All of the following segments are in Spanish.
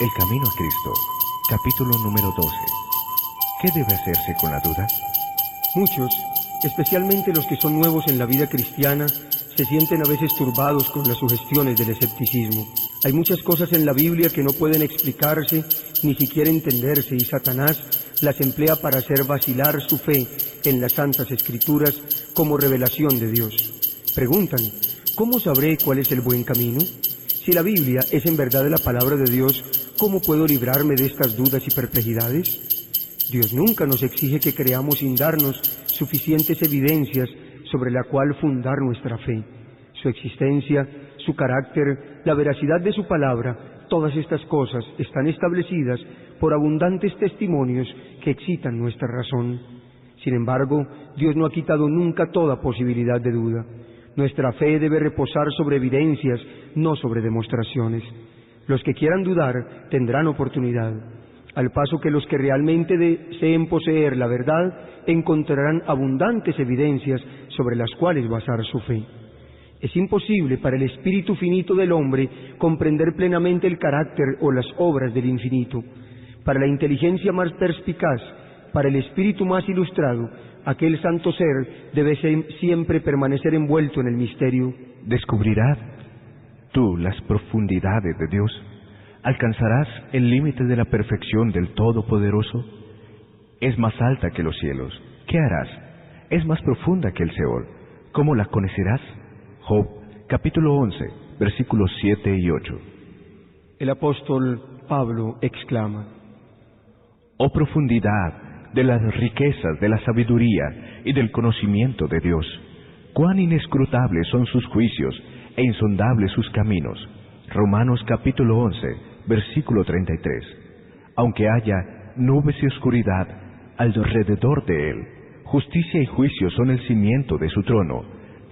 El camino a Cristo, capítulo número 12. ¿Qué debe hacerse con la duda? Muchos, especialmente los que son nuevos en la vida cristiana, se sienten a veces turbados con las sugestiones del escepticismo. Hay muchas cosas en la Biblia que no pueden explicarse, ni siquiera entenderse, y Satanás las emplea para hacer vacilar su fe en las Santas Escrituras como revelación de Dios. Preguntan, ¿cómo sabré cuál es el buen camino? Si la Biblia es en verdad la palabra de Dios, ¿cómo puedo librarme de estas dudas y perplejidades? Dios nunca nos exige que creamos sin darnos suficientes evidencias sobre la cual fundar nuestra fe. Su existencia, su carácter, la veracidad de su palabra, todas estas cosas están establecidas por abundantes testimonios que excitan nuestra razón. Sin embargo, Dios no ha quitado nunca toda posibilidad de duda. Nuestra fe debe reposar sobre evidencias, no sobre demostraciones. Los que quieran dudar tendrán oportunidad, al paso que los que realmente deseen poseer la verdad encontrarán abundantes evidencias sobre las cuales basar su fe. Es imposible para el espíritu finito del hombre comprender plenamente el carácter o las obras del infinito. Para la inteligencia más perspicaz, para el espíritu más ilustrado, aquel santo ser debe siempre permanecer envuelto en el misterio. ¿Descubrirás tú las profundidades de Dios? ¿Alcanzarás el límite de la perfección del Todopoderoso? Es más alta que los cielos. ¿Qué harás? Es más profunda que el Seol. ¿Cómo la conocerás? Job, capítulo 11, versículos 7 y 8. El apóstol Pablo exclama: Oh profundidad de las riquezas de la sabiduría y del conocimiento de Dios, cuán inescrutables son sus juicios e insondables sus caminos. Romanos capítulo 11, versículo 33. Aunque haya nubes y oscuridad alrededor de él, justicia y juicio son el cimiento de su trono.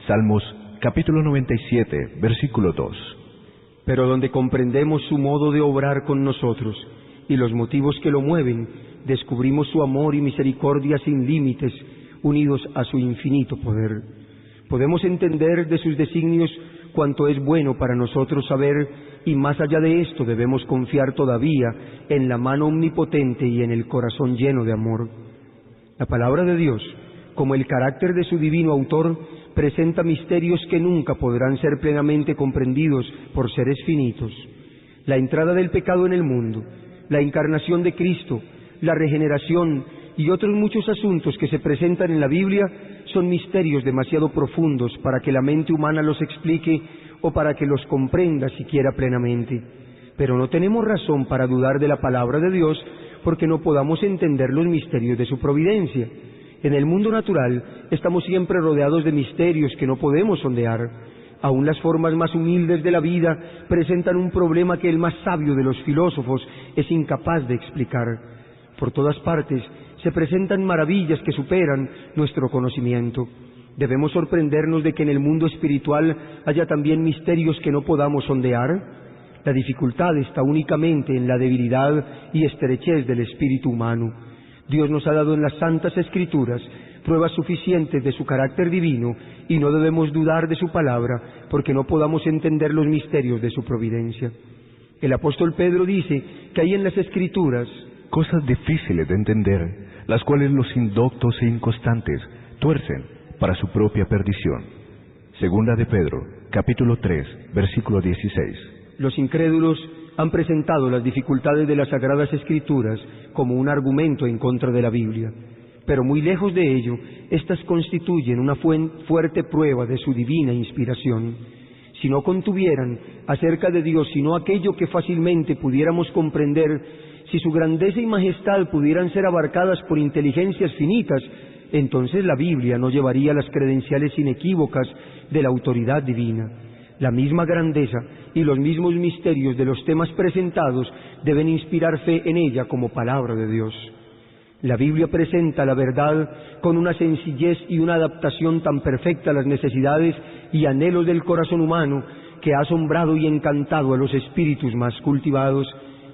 Salmos capítulo 97, versículo 2. Pero donde comprendemos su modo de obrar con nosotros y los motivos que lo mueven, descubrimos su amor y misericordia sin límites, unidos a su infinito poder. Podemos entender de sus designios cuanto es bueno para nosotros saber, y más allá de esto debemos confiar todavía en la mano omnipotente y en el corazón lleno de amor. La palabra de Dios, como el carácter de su divino autor, presenta misterios que nunca podrán ser plenamente comprendidos por seres finitos. La entrada del pecado en el mundo, la encarnación de Cristo, la regeneración y otros muchos asuntos que se presentan en la Biblia son misterios demasiado profundos para que la mente humana los explique o para que los comprenda siquiera plenamente. Pero no tenemos razón para dudar de la palabra de Dios porque no podamos entender los misterios de su providencia. En el mundo natural estamos siempre rodeados de misterios que no podemos sondear. Aún las formas más humildes de la vida presentan un problema que el más sabio de los filósofos es incapaz de explicar. Por todas partes se presentan maravillas que superan nuestro conocimiento. ¿Debemos sorprendernos de que en el mundo espiritual haya también misterios que no podamos sondear? La dificultad está únicamente en la debilidad y estrechez del espíritu humano. Dios nos ha dado en las Santas Escrituras pruebas suficientes de su carácter divino y no debemos dudar de su palabra porque no podamos entender los misterios de su providencia. El apóstol Pedro dice que hay en las Escrituras cosas difíciles de entender, las cuales los indoctos e inconstantes tuercen para su propia perdición. Segunda de Pedro, capítulo 3, versículo 16. Los incrédulos han presentado las dificultades de las Sagradas Escrituras como un argumento en contra de la Biblia, pero muy lejos de ello, éstas constituyen una fuerte prueba de su divina inspiración. Si no contuvieran acerca de Dios sino aquello que fácilmente pudiéramos comprender, si su grandeza y majestad pudieran ser abarcadas por inteligencias finitas, entonces la Biblia no llevaría las credenciales inequívocas de la autoridad divina. La misma grandeza y los mismos misterios de los temas presentados deben inspirar fe en ella como palabra de Dios. La Biblia presenta la verdad con una sencillez y una adaptación tan perfecta a las necesidades y anhelos del corazón humano que ha asombrado y encantado a los espíritus más cultivados,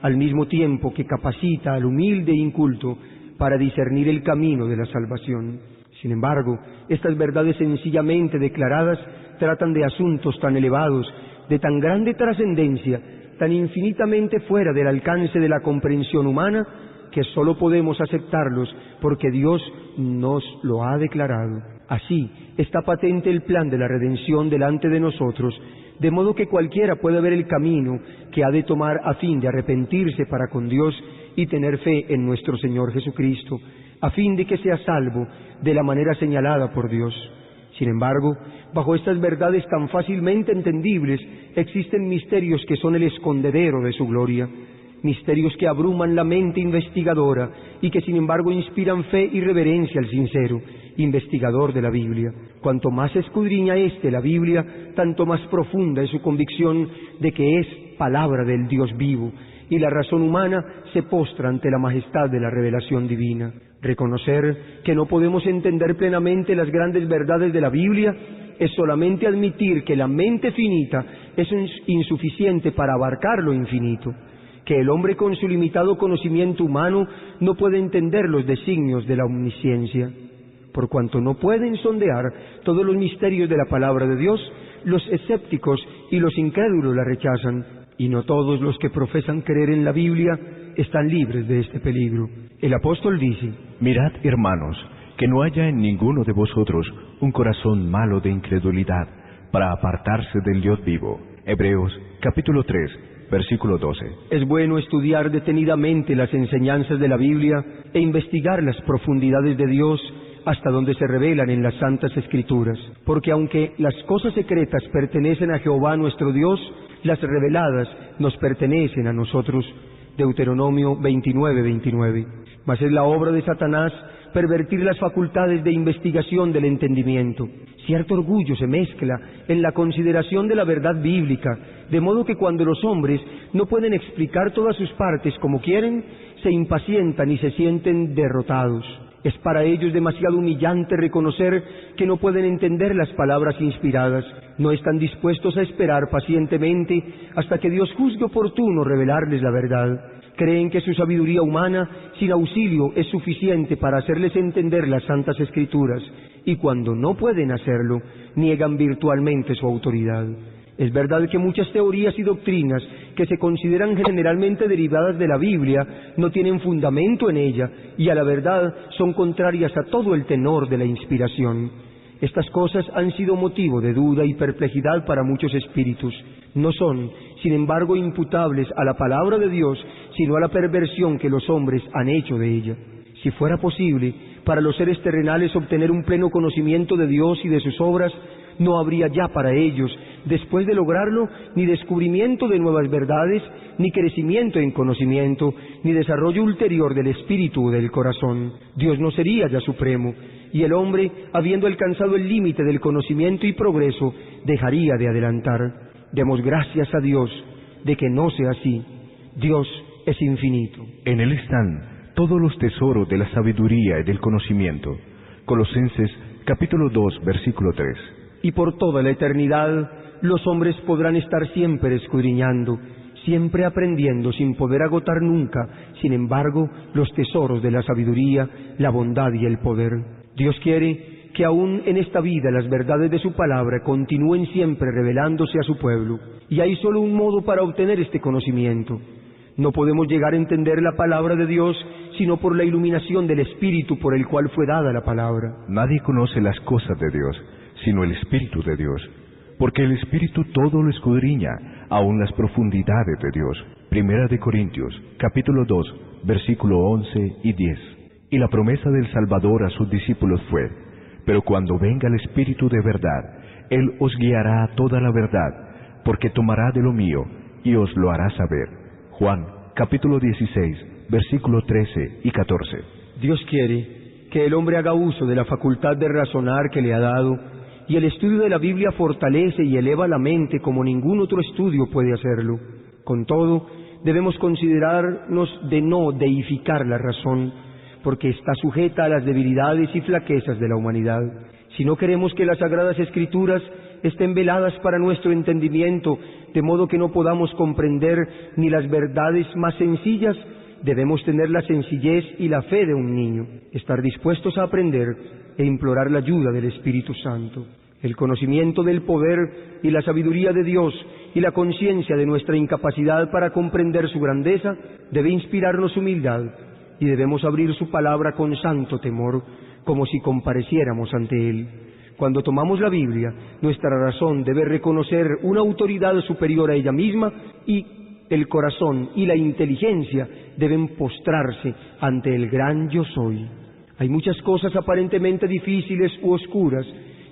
al mismo tiempo que capacita al humilde e inculto para discernir el camino de la salvación. Sin embargo, estas verdades sencillamente declaradas tratan de asuntos tan elevados, de tan grande trascendencia, tan infinitamente fuera del alcance de la comprensión humana, que sólo podemos aceptarlos porque Dios nos lo ha declarado. Así está patente el plan de la redención delante de nosotros, de modo que cualquiera puede ver el camino que ha de tomar a fin de arrepentirse para con Dios y tener fe en nuestro Señor Jesucristo, a fin de que sea salvo de la manera señalada por Dios. Sin embargo, bajo estas verdades tan fácilmente entendibles, existen misterios que son el escondedero de su gloria, misterios que abruman la mente investigadora y que sin embargo inspiran fe y reverencia al sincero investigador de la Biblia. Cuanto más escudriña la Biblia, tanto más profunda es su convicción de que es palabra del Dios vivo, y la razón humana se postra ante la majestad de la revelación divina. Reconocer que no podemos entender plenamente las grandes verdades de la Biblia es solamente admitir que la mente finita es insuficiente para abarcar lo infinito, que el hombre con su limitado conocimiento humano no puede entender los designios de la omnisciencia. Por cuanto no pueden sondear todos los misterios de la palabra de Dios, los escépticos y los incrédulos la rechazan, y no todos los que profesan creer en la Biblia están libres de este peligro. El apóstol dice: mirad, hermanos, que no haya en ninguno de vosotros un corazón malo de incredulidad para apartarse del Dios vivo. Hebreos capítulo 3, versículo 12. Es bueno estudiar detenidamente las enseñanzas de la Biblia e investigar las profundidades de Dios hasta donde se revelan en las Santas Escrituras, porque aunque las cosas secretas pertenecen a Jehová nuestro Dios, las reveladas nos pertenecen a nosotros. Deuteronomio 29:29. Mas es la obra de Satanás pervertir las facultades de investigación del entendimiento. Cierto orgullo se mezcla en la consideración de la verdad bíblica, de modo que cuando los hombres no pueden explicar todas sus partes como quieren, se impacientan y se sienten derrotados. Es para ellos demasiado humillante reconocer que no pueden entender las palabras inspiradas. No están dispuestos a esperar pacientemente hasta que Dios juzgue oportuno revelarles la verdad. Creen que su sabiduría humana, sin auxilio, es suficiente para hacerles entender las Santas Escrituras, y cuando no pueden hacerlo, niegan virtualmente su autoridad. Es verdad que muchas teorías y doctrinas que se consideran generalmente derivadas de la Biblia no tienen fundamento en ella y a la verdad son contrarias a todo el tenor de la inspiración. Estas cosas han sido motivo de duda y perplejidad para muchos espíritus. No son, sin embargo, imputables a la palabra de Dios, sino a la perversión que los hombres han hecho de ella. Si fuera posible para los seres terrenales obtener un pleno conocimiento de Dios y de sus obras, no habría ya para ellos, después de lograrlo, ni descubrimiento de nuevas verdades, ni crecimiento en conocimiento, ni desarrollo ulterior del espíritu o del corazón. Dios no sería ya supremo, y el hombre, habiendo alcanzado el límite del conocimiento y progreso, dejaría de adelantar. Demos gracias a Dios de que no sea así. Dios es infinito. En Él están todos los tesoros de la sabiduría y del conocimiento. Colosenses capítulo 2, versículo 3. Y por toda la eternidad los hombres podrán estar siempre escudriñando, siempre aprendiendo sin poder agotar nunca, sin embargo, los tesoros de la sabiduría, la bondad y el poder. Dios quiere que aún en esta vida las verdades de su palabra continúen siempre revelándose a su pueblo. Y hay solo un modo para obtener este conocimiento. No podemos llegar a entender la palabra de Dios sino por la iluminación del Espíritu por el cual fue dada la palabra. Nadie conoce las cosas de Dios, sino el Espíritu de Dios, porque el Espíritu todo lo escudriña, aun las profundidades de Dios. Primera de Corintios, capítulo 2, versículo 11 y 10. Y la promesa del Salvador a sus discípulos fue: pero cuando venga el Espíritu de verdad, Él os guiará a toda la verdad, porque tomará de lo mío y os lo hará saber. Juan, capítulo 16, versículo 13 y 14. Dios quiere que el hombre haga uso de la facultad de razonar que le ha dado, y el estudio de la Biblia fortalece y eleva la mente como ningún otro estudio puede hacerlo. Con todo, debemos considerarnos de no deificar la razón, porque está sujeta a las debilidades y flaquezas de la humanidad. Si no queremos que las Sagradas Escrituras estén veladas para nuestro entendimiento, de modo que no podamos comprender ni las verdades más sencillas, debemos tener la sencillez y la fe de un niño, estar dispuestos a aprender e implorar la ayuda del Espíritu Santo. El conocimiento del poder y la sabiduría de Dios y la conciencia de nuestra incapacidad para comprender su grandeza debe inspirarnos humildad, y debemos abrir su palabra con santo temor, como si compareciéramos ante Él. Cuando tomamos la Biblia, nuestra razón debe reconocer una autoridad superior a ella misma, y el corazón y la inteligencia deben postrarse ante el gran Yo Soy. Hay muchas cosas aparentemente difíciles u oscuras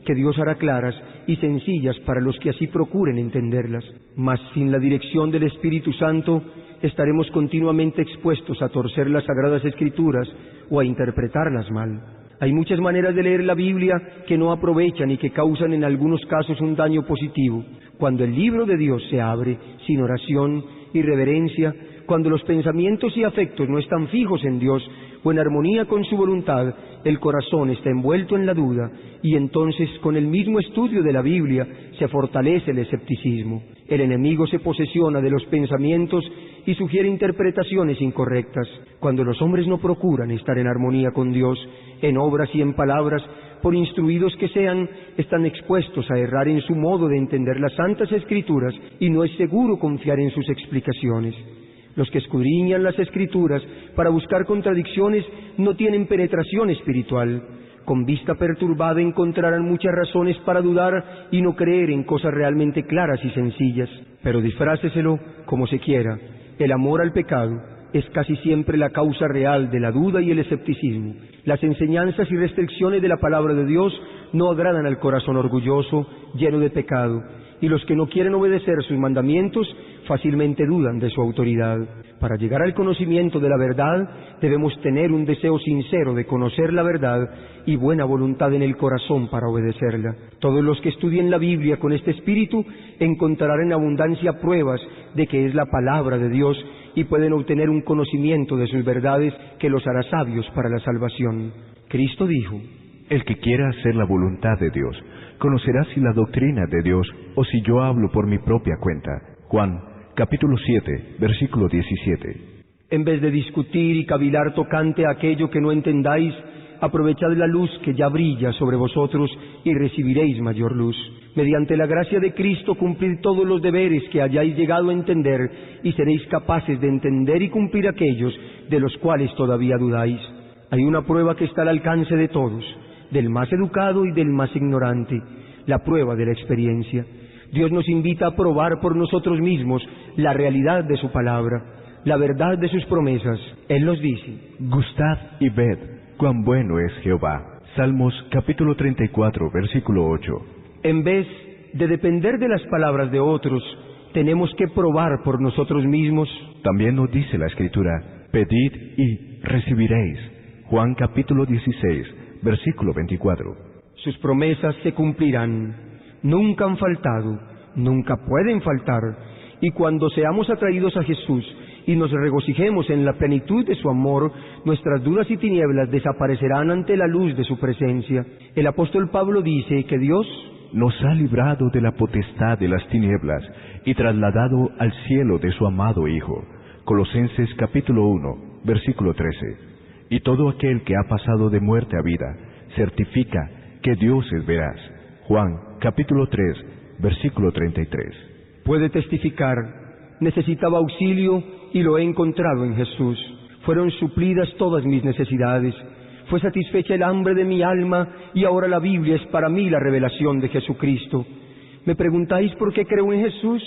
que Dios hará claras y sencillas para los que así procuren entenderlas. Mas sin la dirección del Espíritu Santo estaremos continuamente expuestos a torcer las Sagradas Escrituras o a interpretarlas mal. Hay muchas maneras de leer la Biblia que no aprovechan y que causan en algunos casos un daño positivo. Cuando el libro de Dios se abre sin oración y reverencia, cuando los pensamientos y afectos no están fijos en Dios o en armonía con su voluntad, el corazón está envuelto en la duda, y entonces con el mismo estudio de la Biblia se fortalece el escepticismo. El enemigo se posesiona de los pensamientos y sugiere interpretaciones incorrectas. Cuando los hombres no procuran estar en armonía con Dios, en obras y en palabras, por instruidos que sean, están expuestos a errar en su modo de entender las Santas Escrituras, y no es seguro confiar en sus explicaciones. Los que escudriñan las Escrituras para buscar contradicciones no tienen penetración espiritual. Con vista perturbada encontrarán muchas razones para dudar y no creer en cosas realmente claras y sencillas. Pero disfráceselo como se quiera, el amor al pecado es casi siempre la causa real de la duda y el escepticismo. Las enseñanzas y restricciones de la palabra de Dios no agradan al corazón orgulloso, lleno de pecado, y los que no quieren obedecer sus mandamientos fácilmente dudan de su autoridad. Para llegar al conocimiento de la verdad, debemos tener un deseo sincero de conocer la verdad y buena voluntad en el corazón para obedecerla. Todos los que estudien la Biblia con este espíritu encontrarán en abundancia pruebas de que es la palabra de Dios, y pueden obtener un conocimiento de sus verdades que los hará sabios para la salvación. Cristo dijo: el que quiera hacer la voluntad de Dios conocerá si la doctrina de Dios o si yo hablo por mi propia cuenta. Juan, capítulo 7, versículo 17. En vez de discutir y cavilar tocante a aquello que no entendáis, aprovechad la luz que ya brilla sobre vosotros y recibiréis mayor luz. Mediante la gracia de Cristo cumplid todos los deberes que hayáis llegado a entender, y seréis capaces de entender y cumplir aquellos de los cuales todavía dudáis. Hay una prueba que está al alcance de todos, del más educado y del más ignorante, la prueba de la experiencia. Dios nos invita a probar por nosotros mismos la realidad de su palabra, la verdad de sus promesas. Él nos dice: gustad y ved cuán bueno es Jehová. Salmos capítulo 34, versículo 8. En vez de depender de las palabras de otros, tenemos que probar por nosotros mismos. También nos dice la Escritura: pedid y recibiréis. Juan capítulo 16, versículo 24. Sus promesas se cumplirán. Nunca han faltado, nunca pueden faltar. Y cuando seamos atraídos a Jesús y nos regocijemos en la plenitud de su amor, nuestras dudas y tinieblas desaparecerán ante la luz de su presencia. El apóstol Pablo dice que Dios nos ha librado de la potestad de las tinieblas y trasladado al cielo de su amado Hijo. Colosenses capítulo 1, versículo 13. Y todo aquel que ha pasado de muerte a vida certifica que Dios es veraz. Juan capítulo 3, versículo 33. Puede testificar: necesitaba auxilio y lo he encontrado en Jesús. Fueron suplidas todas mis necesidades. Fue satisfecha el hambre de mi alma, y ahora la Biblia es para mí la revelación de Jesucristo. ¿Me preguntáis por qué creo en Jesús?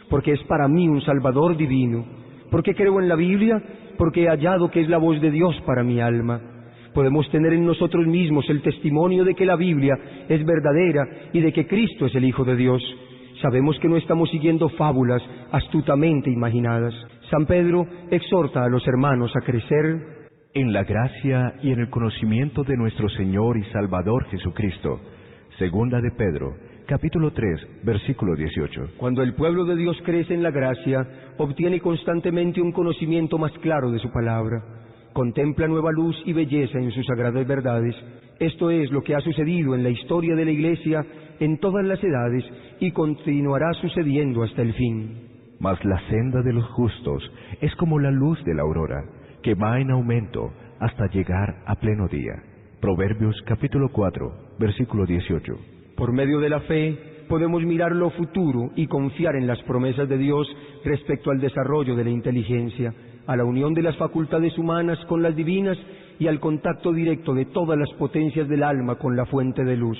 Porque es para mí un Salvador divino. ¿Por qué creo en la Biblia? Porque he hallado que es la voz de Dios para mi alma. Podemos tener en nosotros mismos el testimonio de que la Biblia es verdadera y de que Cristo es el Hijo de Dios. Sabemos que no estamos siguiendo fábulas astutamente imaginadas. San Pedro exhorta a los hermanos a crecer en la gracia y en el conocimiento de nuestro Señor y Salvador Jesucristo. Segunda de Pedro, capítulo 3, versículo 18. Cuando el pueblo de Dios crece en la gracia, obtiene constantemente un conocimiento más claro de su palabra. Contempla nueva luz y belleza en sus sagradas verdades. Esto es lo que ha sucedido en la historia de la Iglesia en todas las edades y continuará sucediendo hasta el fin. Mas la senda de los justos es como la luz de la aurora, que va en aumento hasta llegar a pleno día. Proverbios capítulo 4, versículo 18. Por medio de la fe podemos mirar lo futuro y confiar en las promesas de Dios respecto al desarrollo de la inteligencia, a la unión de las facultades humanas con las divinas y al contacto directo de todas las potencias del alma con la fuente de luz.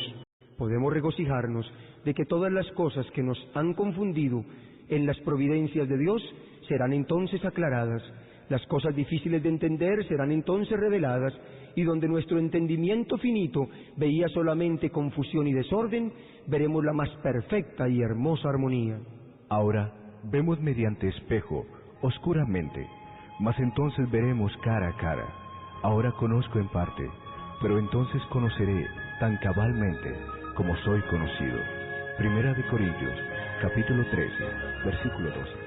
Podemos regocijarnos de que todas las cosas que nos han confundido en las providencias de Dios serán entonces aclaradas, las cosas difíciles de entender serán entonces reveladas, y donde nuestro entendimiento finito veía solamente confusión y desorden, veremos la más perfecta y hermosa armonía. Ahora vemos mediante espejo, oscuramente, mas entonces veremos cara a cara. Ahora conozco en parte, pero entonces conoceré tan cabalmente como soy conocido. Primera de Corintios, capítulo 13, versículo 12.